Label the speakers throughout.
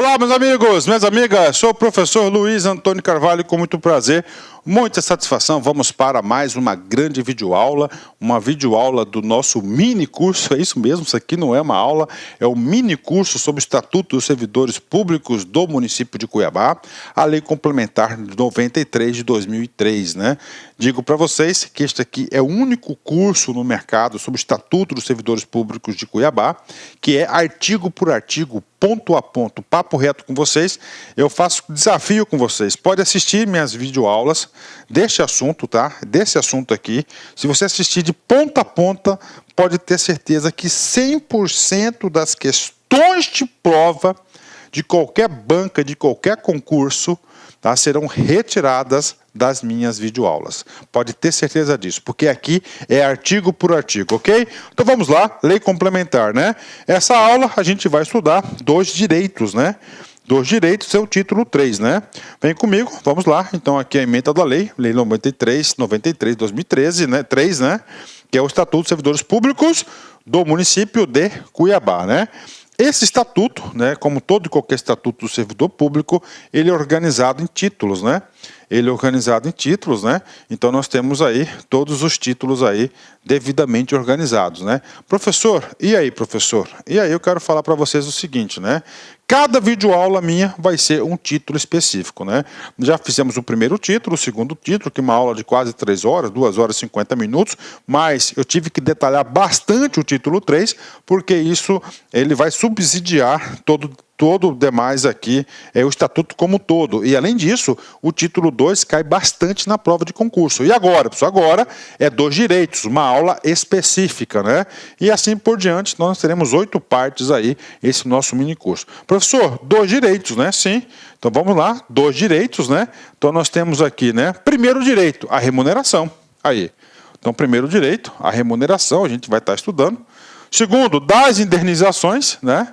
Speaker 1: Olá, meus amigos, minhas amigas, sou o professor Luiz Antônio Carvalho, com muito prazer, muita satisfação. Vamos para mais uma grande videoaula, do nosso mini curso. É isso mesmo, isso aqui não é uma aula, é um mini curso sobre o Estatuto dos Servidores Públicos do município de Cuiabá, a Lei Complementar 93 de 2003, né? Digo para vocês que este aqui é o único curso no mercado sobre o Estatuto dos Servidores Públicos de Cuiabá, que é artigo por artigo, ponto a ponto, papo reto com vocês. Eu faço desafio com vocês. Pode assistir minhas videoaulas deste assunto, tá? Desse assunto aqui. Se você assistir de ponta a ponta, pode ter certeza que 100% das questões de prova de qualquer banca, de qualquer concurso, tá, serão retiradas das minhas videoaulas. Pode ter certeza disso, porque aqui é artigo por artigo, ok? Então vamos lá, lei complementar, né? Essa aula a gente vai estudar dois direitos, né? Dos direitos é o título 3, né? Vem comigo, vamos lá. Então aqui é a emenda da lei 93, 2013, né? 3, né? Que é o Estatuto dos Servidores Públicos do município de Cuiabá, né? Esse estatuto, né, como todo e qualquer estatuto do servidor público, ele é organizado em títulos, né? Então nós temos aí todos os títulos aí devidamente organizados, né? Professor, e aí, professor? E aí eu quero falar para vocês o seguinte, né? Cada videoaula minha vai ser um título específico, né? Já fizemos o primeiro título, o segundo título, que é uma aula de quase 3 horas, 2 horas e 50 minutos, mas eu tive que detalhar bastante o título 3, porque isso ele vai subsidiar todo o demais aqui, é o estatuto como um todo. E além disso, o título 2 cai bastante na prova de concurso. E agora, pessoal, agora é dos direitos, uma aula específica, né? E assim por diante, nós teremos 8 partes aí, esse nosso mini curso. Professor, dos direitos, né? Sim. Então vamos lá, dos direitos, né? Então nós temos aqui, né? Primeiro direito, a remuneração. Aí. Então, primeiro direito, a remuneração, a gente vai estar estudando. Segundo, das indenizações, né?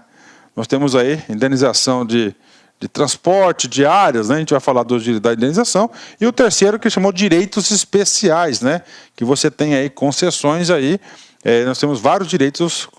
Speaker 1: Nós temos aí indenização de transporte, de áreas, né? A gente vai falar dos direitos da indenização. E o terceiro, que chamou direitos especiais, né? Que você tem aí concessões aí. Nós temos vários direitos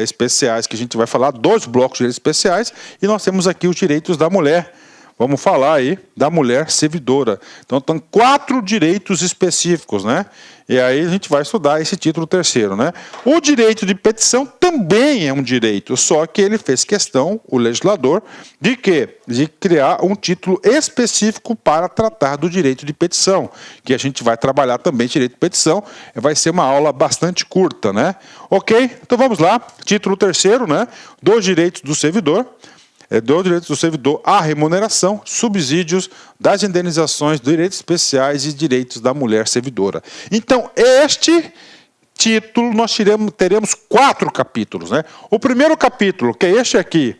Speaker 1: especiais que a gente vai falar, 2 blocos de direitos especiais. E nós temos aqui os direitos da mulher. Vamos falar aí da mulher servidora. Então, tem 4 direitos específicos, né? E aí a gente vai estudar esse título terceiro, né? O direito de petição também é um direito, só que ele fez questão, o legislador, de quê? De criar um título específico para tratar do direito de petição, que a gente vai trabalhar também direito de petição. Vai ser uma aula bastante curta, né? Ok? Então vamos lá. Título terceiro, né? Dos direitos do servidor. Dos direitos do servidor, a remuneração, subsídios, das indenizações, direitos especiais e direitos da mulher servidora. Então, este título nós teremos 4 capítulos, né? O primeiro capítulo, que é este aqui,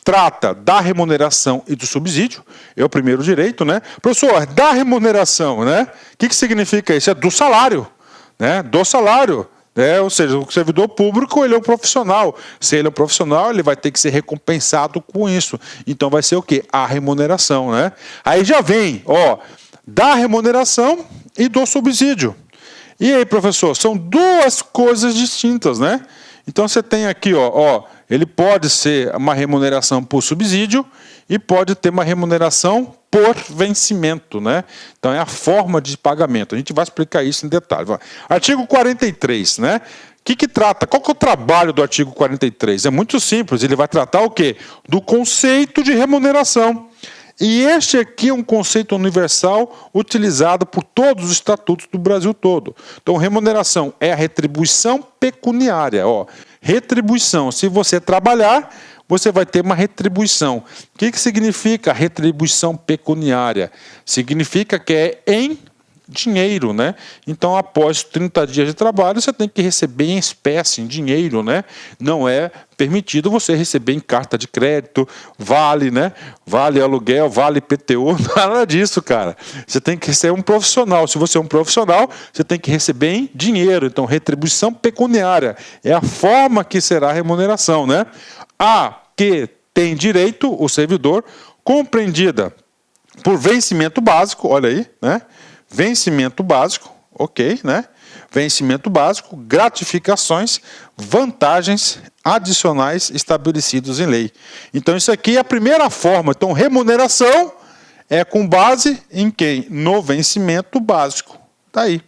Speaker 1: trata da remuneração e do subsídio, é o primeiro direito, né? Professor, da remuneração, né? O que significa isso? É do salário, né? Do salário. Ou seja, o servidor público ele é um profissional. Se ele é um profissional, ele vai ter que ser recompensado com isso. Então vai ser o quê? A remuneração, né? Aí já vem, ó, da remuneração e do subsídio. E aí, professor, são 2 coisas distintas, né? Então você tem aqui, ó, ele pode ser uma remuneração por subsídio e pode ter uma remuneração por vencimento, né? Então é a forma de pagamento. A gente vai explicar isso em detalhe. Artigo 43, né? O que trata? Qual que é o trabalho do artigo 43? É muito simples, ele vai tratar o quê? Do conceito de remuneração. E este aqui é um conceito universal utilizado por todos os estatutos do Brasil todo. Então, remuneração é a retribuição pecuniária. Ó, retribuição, se você trabalhar, você vai ter uma retribuição. O que significa retribuição pecuniária? Significa que é em dinheiro, né? Então, após 30 dias de trabalho, você tem que receber em espécie, em dinheiro, né? Não é permitido você receber em carta de crédito, vale, né? Vale aluguel, vale IPTU, nada disso, cara. Você tem que ser um profissional. Se você é um profissional, você tem que receber em dinheiro. Então, retribuição pecuniária é a forma que será a remuneração, né? A que tem direito o servidor, compreendida por vencimento básico, olha aí, né? Vencimento básico, ok, né? vencimento básico, gratificações, vantagens adicionais estabelecidos em lei. Então isso aqui é a primeira forma. Então remuneração é com base em quem? No vencimento básico. Tá aí.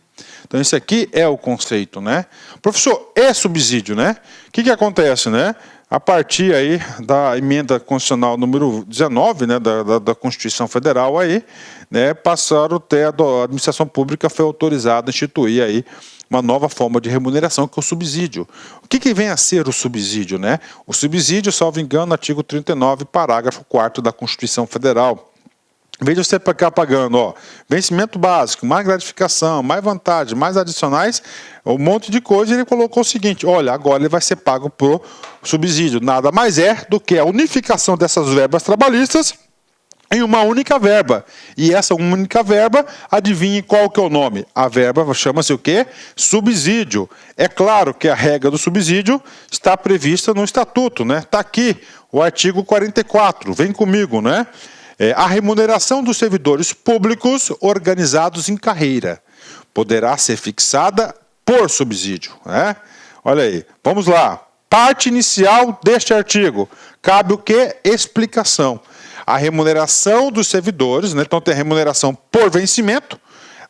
Speaker 1: Então esse aqui é o conceito, né? Professor, é subsídio, né? O que acontece, né? A partir aí da emenda constitucional número 19, né, da Constituição Federal aí, né, passaram até a administração pública foi autorizada a instituir aí uma nova forma de remuneração, que é o subsídio. O que vem a ser o subsídio, né? O subsídio, salvo engano, artigo 39, parágrafo 4º da Constituição Federal. Em vez de você ficar pagando, ó, vencimento básico, mais gratificação, mais vantagem, mais adicionais, um monte de coisa, ele colocou o seguinte, olha, agora ele vai ser pago por subsídio. Nada mais é do que a unificação dessas verbas trabalhistas em uma única verba. E essa única verba, adivinhe qual que é o nome? A verba chama-se o quê? Subsídio. É claro que a regra do subsídio está prevista no estatuto, né? Está aqui, o artigo 44, vem comigo, né? A remuneração dos servidores públicos organizados em carreira poderá ser fixada por subsídio, né? Olha aí, vamos lá. Parte inicial deste artigo. Cabe o quê? Explicação. A remuneração dos servidores, né? Então tem a remuneração por vencimento.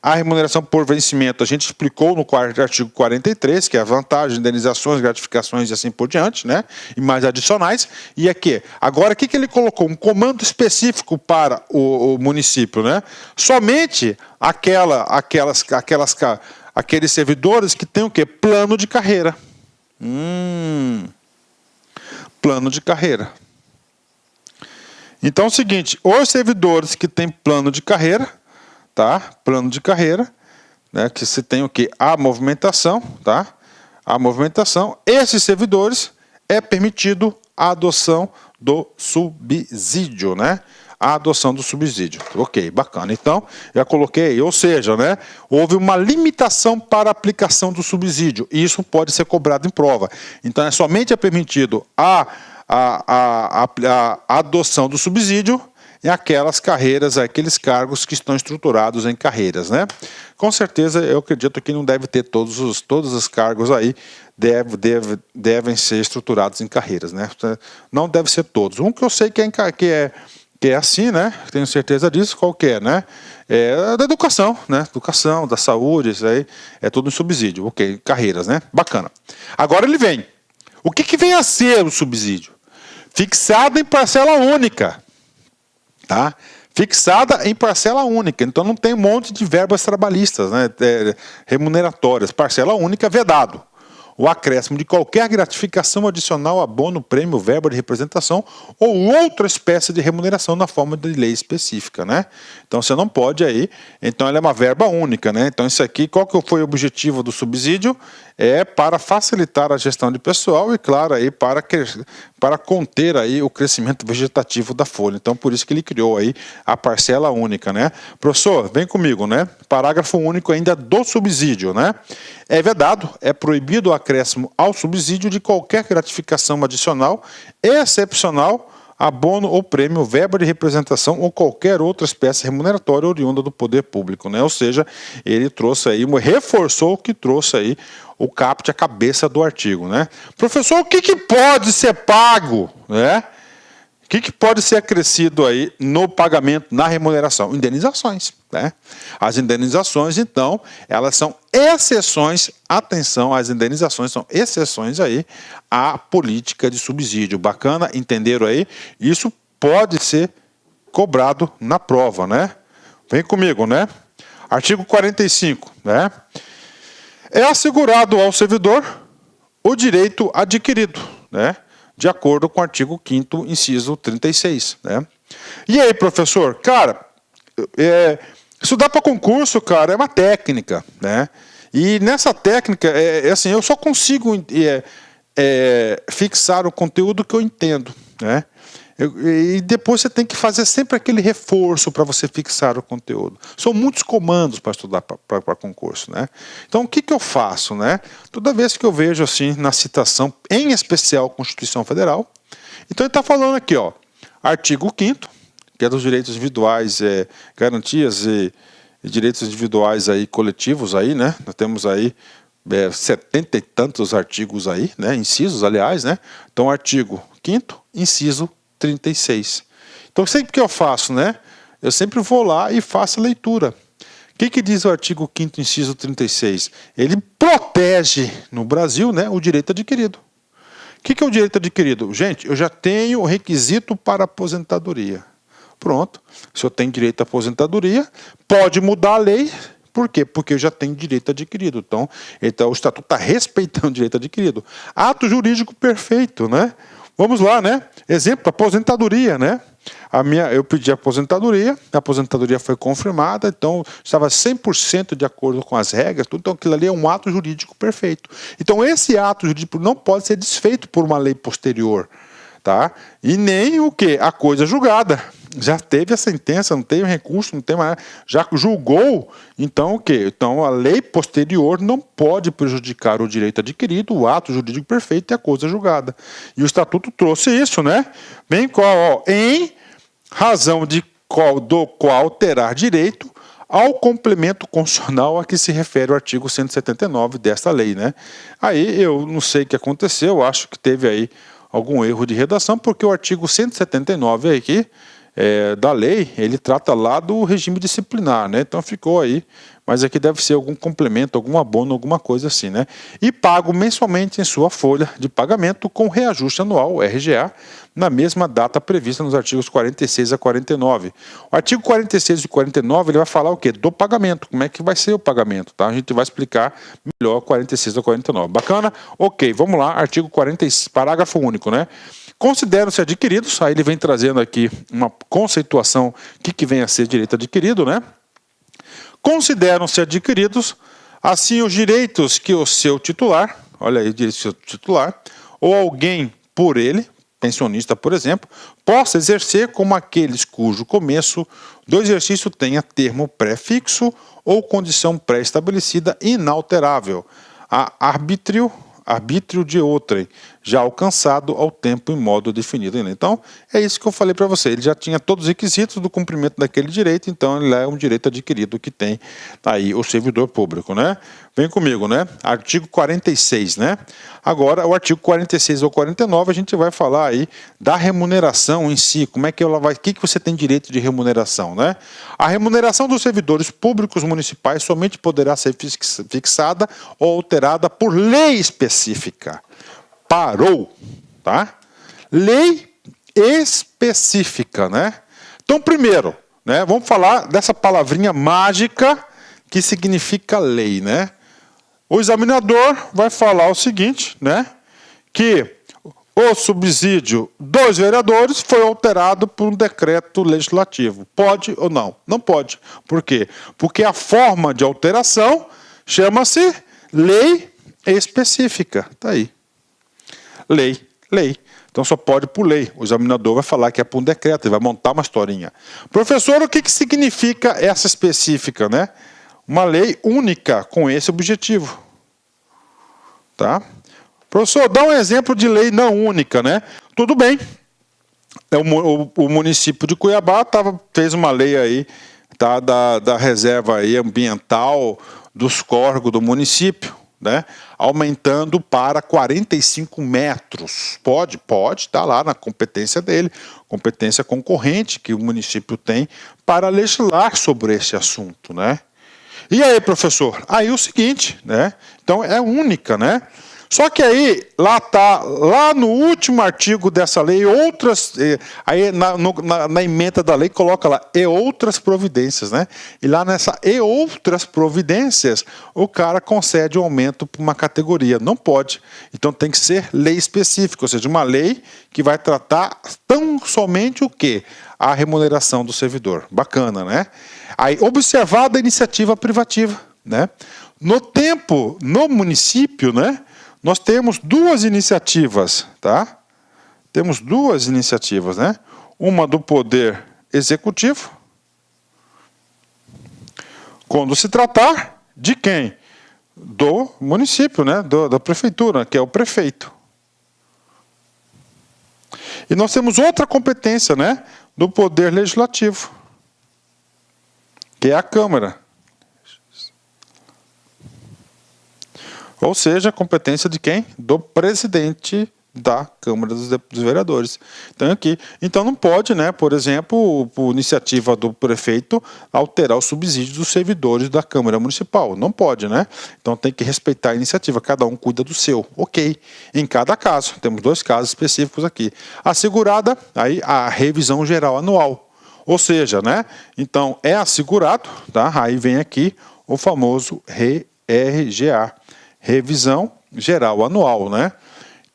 Speaker 1: A remuneração por vencimento a gente explicou no artigo 43, que é a vantagem, indenizações, gratificações e assim por diante, né? E mais adicionais. E aqui, agora o que ele colocou? Um comando específico para o município, né? Somente aqueles servidores que têm o quê? Plano de carreira. Plano de carreira. Então é o seguinte, os servidores que têm plano de carreira, tá? Plano de carreira, né? Que se tem o que? A movimentação, tá? A movimentação. Esses servidores é permitido a adoção do subsídio, né? A adoção do subsídio. Ok, bacana. Então, já coloquei, ou seja, né? Houve uma limitação para a aplicação do subsídio. E isso pode ser cobrado em prova. Então, somente é permitido a adoção do subsídio em aquelas carreiras, aqueles cargos que estão estruturados em carreiras, né? Com certeza, eu acredito que não deve ter todos os cargos aí, devem ser estruturados em carreiras, né? Não deve ser todos. Um que eu sei que é assim, né? Tenho certeza disso, qual que é, né? É da educação, né? Educação, da saúde, isso aí, é tudo em subsídio. Ok, carreiras, né? Bacana. Agora ele vem. O que vem a ser o subsídio? Fixado em parcela única. Tá? Fixada em parcela única. Então não tem um monte de verbas trabalhistas, né? Remuneratórias. Parcela única vedado. O acréscimo de qualquer gratificação adicional, abono, prêmio, verba de representação ou outra espécie de remuneração na forma de lei específica, né? Então você não pode aí, então ela é uma verba única, né? Então isso aqui, qual que foi o objetivo do subsídio? É para facilitar a gestão de pessoal e, claro, aí para conter aí o crescimento vegetativo da folha. Então por isso que ele criou aí a parcela única, né? Professor, vem comigo, né? Parágrafo único ainda do subsídio, né? É vedado, é proibido o acréscimo ao subsídio de qualquer gratificação adicional, excepcional, abono ou prêmio, verba de representação ou qualquer outra espécie remuneratória oriunda do poder público, né? Ou seja, ele trouxe aí, reforçou o que trouxe aí o caput, a cabeça do artigo, né? Professor, o que pode ser pago, né? O que pode ser acrescido aí no pagamento, na remuneração? Indenizações, né? As indenizações, então, elas são exceções, atenção, as indenizações são exceções aí à política de subsídio. Bacana, entenderam aí? Isso pode ser cobrado na prova, né? Vem comigo, né? Artigo 45, né? É assegurado ao servidor o direito adquirido, né? De acordo com o artigo 5º, inciso 36, né? E aí, professor? Cara, estudar para concurso, cara, é uma técnica, né? E nessa técnica, assim, eu só consigo fixar o conteúdo que eu entendo, né? E depois você tem que fazer sempre aquele reforço para você fixar o conteúdo. São muitos comandos para estudar para concurso, né? Então, o que eu faço, né? Toda vez que eu vejo assim na citação, em especial a Constituição Federal, então ele está falando aqui, ó, artigo 5º, que é dos direitos individuais, garantias e direitos individuais aí coletivos aí, né? Nós temos aí 70 e tantos artigos aí, né, incisos, aliás, né? Então, artigo 5º, inciso 36. Então, sempre que eu faço, né, eu sempre vou lá e faço a leitura. O que diz o artigo 5º, inciso 36? Ele protege, no Brasil, né, o direito adquirido. O que é o direito adquirido? Gente, eu já tenho o requisito para aposentadoria. Pronto. Se eu tenho direito à aposentadoria, pode mudar a lei. Por quê? Porque eu já tenho direito adquirido. Então o Estatuto está respeitando o direito adquirido. Ato jurídico perfeito, né? Vamos lá, né? Exemplo, aposentadoria, né? Eu pedi a aposentadoria foi confirmada, então estava 100% de acordo com as regras, então aquilo ali é um ato jurídico perfeito. Então esse ato jurídico não pode ser desfeito por uma lei posterior, tá? E nem o quê? A coisa julgada. Já teve a sentença, não teve recurso, não tem mais, já julgou, então o quê? Então a lei posterior não pode prejudicar o direito adquirido, o ato jurídico perfeito e a coisa julgada. E o Estatuto trouxe isso, né? Bem qual, em razão do qual terá direito ao complemento constitucional a que se refere o artigo 179 desta lei, né? Aí eu não sei o que aconteceu, acho que teve aí algum erro de redação, porque o artigo 179 aqui da lei, ele trata lá do regime disciplinar, né? Então ficou aí, mas aqui deve ser algum complemento, algum abono, alguma coisa assim, né? E pago mensalmente em sua folha de pagamento com reajuste anual, RGA, na mesma data prevista nos artigos 46 a 49. O artigo 46 e 49, ele vai falar o quê? Do pagamento, como é que vai ser o pagamento, tá? A gente vai explicar melhor 46 a 49. Bacana? Ok, vamos lá, artigo 46, parágrafo único, né? Consideram-se adquiridos, aí ele vem trazendo aqui uma conceituação, o que vem a ser direito adquirido, né? Consideram-se adquiridos, assim, os direitos que o seu titular, olha aí, o direito do seu titular, ou alguém por ele, pensionista, por exemplo, possa exercer como aqueles cujo começo do exercício tenha termo pré-fixo ou condição pré-estabelecida inalterável, a arbítrio de outrem, já alcançado ao tempo e modo definido. Então, é isso que eu falei para você. Ele já tinha todos os requisitos do cumprimento daquele direito, então ele é um direito adquirido que tem aí o servidor público, né? Vem comigo, né? Artigo 46, né? Agora, o artigo 46 ou 49, a gente vai falar aí da remuneração em si, como é que ela vai, o que você tem direito de remuneração, né? A remuneração dos servidores públicos municipais somente poderá ser fixada ou alterada por lei específica. Parou, tá? Lei específica, né? Então, primeiro, né, vamos falar dessa palavrinha mágica que significa lei, né? O examinador vai falar o seguinte, né? Que o subsídio dos vereadores foi alterado por um decreto legislativo. Pode ou não? Não pode. Por quê? Porque a forma de alteração chama-se lei específica. Tá aí. Lei. Então só pode por lei. O examinador vai falar que é por um decreto, ele vai montar uma historinha. Professor, o que significa essa específica, né? Uma lei única com esse objetivo. Tá? Professor, dá um exemplo de lei não única, né? Tudo bem. O município de Cuiabá fez uma lei aí, tá, da reserva aí ambiental dos córregos do município, né, aumentando para 45 metros. Pode, está lá na competência dele, competência concorrente que o município tem para legislar sobre esse assunto, né? E aí, professor? Aí o seguinte, né? Então é única, né? Só que aí, lá no último artigo dessa lei, aí na emenda da lei coloca lá, e outras providências, né? E lá nessa e outras providências, o cara concede um aumento para uma categoria. Não pode. Então tem que ser lei específica, ou seja, uma lei que vai tratar tão somente o quê? A remuneração do servidor. Bacana, né? Aí, observada a iniciativa privativa, né? No município, né? Nós temos duas iniciativas, tá? Temos duas iniciativas, né? Uma do Poder Executivo, quando se tratar de quem? Do município, né? Da prefeitura, que é o prefeito. E nós temos outra competência, né? Do Poder Legislativo, que é a Câmara. Ou seja, competência de quem? Do presidente da Câmara dos Vereadores. Então, aqui. Então, não pode, né, por exemplo, por iniciativa do prefeito, alterar o subsídio dos servidores da Câmara Municipal. Não pode, né? Então, tem que respeitar a iniciativa. Cada um cuida do seu. Ok. Em cada caso. Temos 2 casos específicos aqui. Assegurada, aí, a revisão geral anual. Ou seja, né? Então, é assegurado, tá? Aí vem aqui o famoso RGA. Revisão geral anual, né?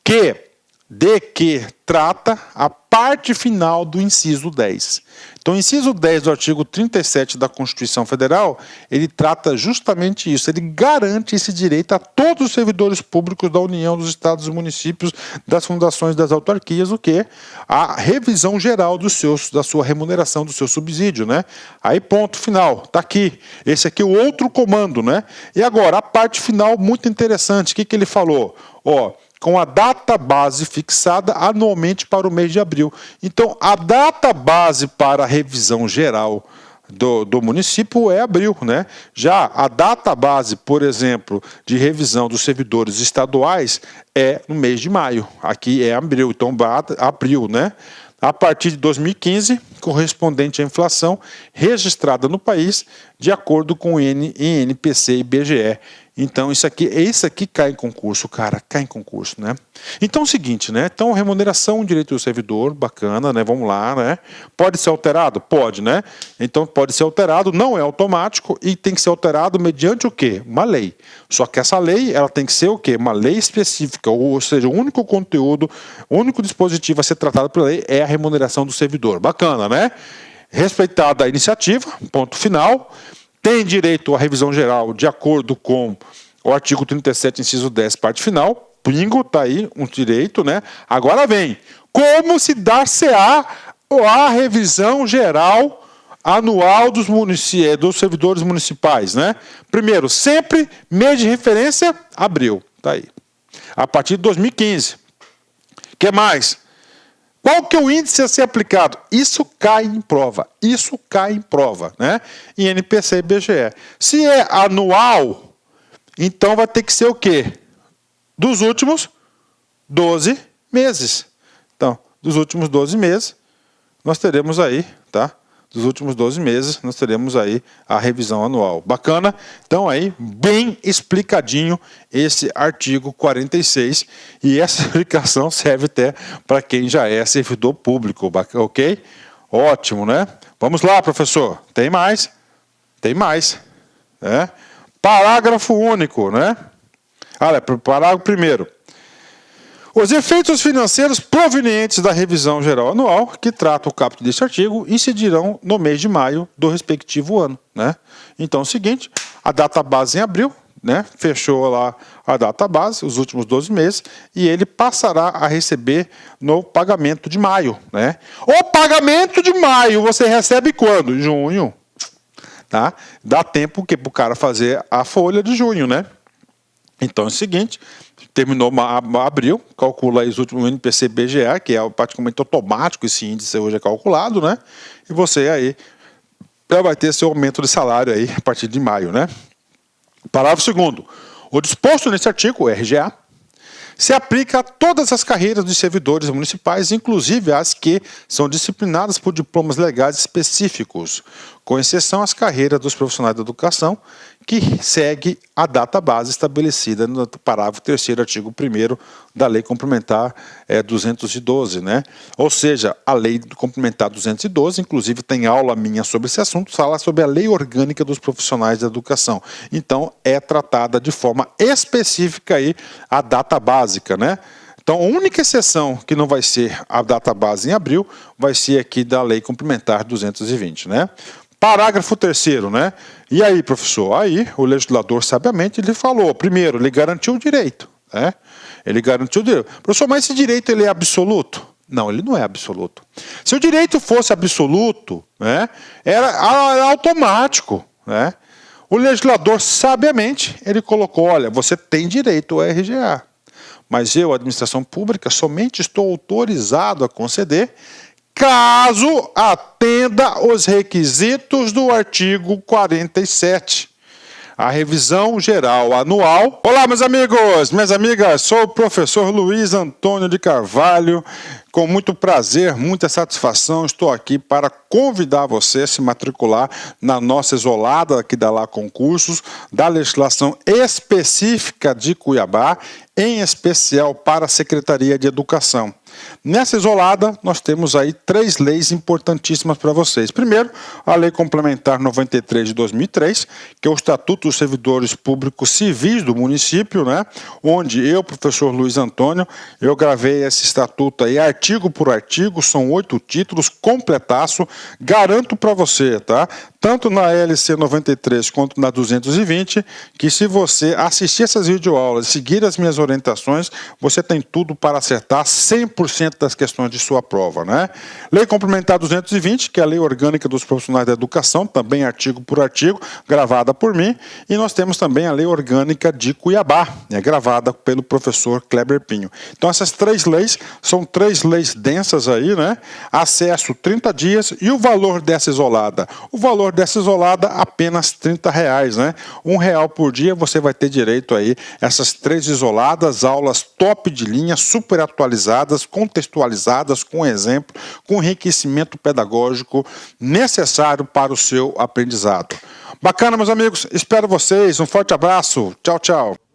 Speaker 1: Que trata a parte final do inciso 10. Então, o inciso 10 do artigo 37 da Constituição Federal, ele trata justamente isso, ele garante esse direito a todos os servidores públicos da União, dos estados e municípios, das fundações, das autarquias, o quê? A revisão geral da sua remuneração, do seu subsídio, né? Aí, ponto final, tá aqui. Esse aqui é o outro comando, né? E agora, a parte final, muito interessante, o que ele falou? Ó, com a data base fixada anualmente para o mês de abril. Então, a data base para a revisão geral do município é abril, né? Já a data base, por exemplo, de revisão dos servidores estaduais é no mês de maio. Aqui é abril, então abril, né? A partir de 2015, correspondente à inflação registrada no país, de acordo com o INPC e IBGE. Então, isso aqui cai em concurso, cara, cai em concurso, né? Então, é o seguinte, né? Então, remuneração, direito do servidor, bacana, né? Vamos lá, né? Pode ser alterado? Pode, né? Então, pode ser alterado, não é automático e tem que ser alterado mediante o quê? Uma lei. Só que essa lei, ela tem que ser o quê? Uma lei específica, ou seja, o único conteúdo, o único dispositivo a ser tratado pela lei é a remuneração do servidor. Bacana, né? Respeitada a iniciativa, ponto final. Tem direito à revisão geral de acordo com o artigo 37, inciso 10, parte final. Bingo, tá aí um direito, né? Agora vem, como se dar-se-á a revisão geral anual dos servidores municipais, né? Primeiro, sempre mês de referência, abril, tá aí. A partir de 2015. O que mais? Qual que é o índice a ser aplicado? Isso cai em prova. Isso cai em prova, né? INPC e IBGE. Se é anual, então vai ter que ser o quê? Dos últimos 12 meses. Então, dos últimos 12 meses, nós teremos aí, tá? Dos últimos 12 meses, nós teremos aí a revisão anual. Bacana? Então, aí, bem explicadinho esse artigo 46. E essa explicação serve até para quem já é servidor público, ok? Ótimo, né? Vamos lá, professor. Tem mais? Tem mais. Né? Parágrafo único, né? Olha, parágrafo primeiro. Os efeitos financeiros provenientes da revisão geral anual, que trata o caput deste artigo, incidirão no mês de maio do respectivo ano, né? Então é o seguinte, a data base em abril, né? Fechou lá a data base, os últimos 12 meses, e ele passará a receber no pagamento de maio, né? O pagamento de maio você recebe quando? Em junho, tá? Dá tempo para o cara fazer a folha de junho, né? Então é o seguinte, terminou abril, calcula aí os últimos INPC BGA, que é praticamente automático esse índice hoje é calculado, né? E você aí já vai ter seu aumento de salário aí a partir de maio, né? Parágrafo 2º. O disposto nesse artigo, RGA, se aplica a todas as carreiras dos servidores municipais, inclusive as que são disciplinadas por diplomas legais específicos, com exceção às carreiras dos profissionais da educação, que segue a data base estabelecida no parágrafo 3º, artigo 1º da Lei Complementar 212, né? Ou seja, a Lei Complementar 212, inclusive tem aula minha sobre esse assunto, fala sobre a Lei Orgânica dos Profissionais da Educação. Então, é tratada de forma específica aí a data básica, né? Então, a única exceção que não vai ser a data base em abril vai ser aqui da Lei Complementar 220, né? Parágrafo 3º, né? E aí, professor? Aí, o legislador, sabiamente, ele falou, primeiro, ele garantiu o direito, né? Ele garantiu o direito. Professor, mas esse direito ele é absoluto? Não, ele não é absoluto. Se o direito fosse absoluto, né, era automático, né? O legislador, sabiamente, ele colocou, olha, você tem direito ao RGA, mas eu, administração pública, somente estou autorizado a conceder caso atenda os requisitos do artigo 47. a revisão geral anual. Olá, meus amigos, minhas amigas, sou o professor Luiz Antônio de Carvalho. Com muito prazer, muita satisfação, estou aqui para convidar você a se matricular na nossa isolada aqui da Lá Concursos, da legislação específica de Cuiabá, em especial para a Secretaria de Educação. Nessa isolada, nós temos aí 3 leis importantíssimas para vocês. Primeiro, a Lei Complementar 93 de 2003, que é o Estatuto dos Servidores Públicos Civis do município, né? Onde eu, professor Luiz Antônio, eu gravei esse estatuto aí artigo por artigo, são 8 títulos, completaço, garanto para você, tá? Tanto na LC 93 quanto na 220, que se você assistir essas videoaulas e seguir as minhas orientações, você tem tudo para acertar 100% das questões de sua prova, né? Lei Complementar 220, que é a Lei Orgânica dos Profissionais da Educação, também artigo por artigo, gravada por mim, e nós temos também a Lei Orgânica de Cuiabá, gravada pelo professor Kleber Pinho. Então essas 3 leis são 3 leis densas aí, né? Acesso 30 dias e o valor dessa isolada? O valor dessa isolada apenas R$30, né? R$1 por dia você vai ter direito aí a essas 3 isoladas, aulas top de linha, super atualizadas, contextualizadas, com exemplo, com enriquecimento pedagógico necessário para o seu aprendizado. Bacana, meus amigos, espero vocês, um forte abraço, tchau, tchau.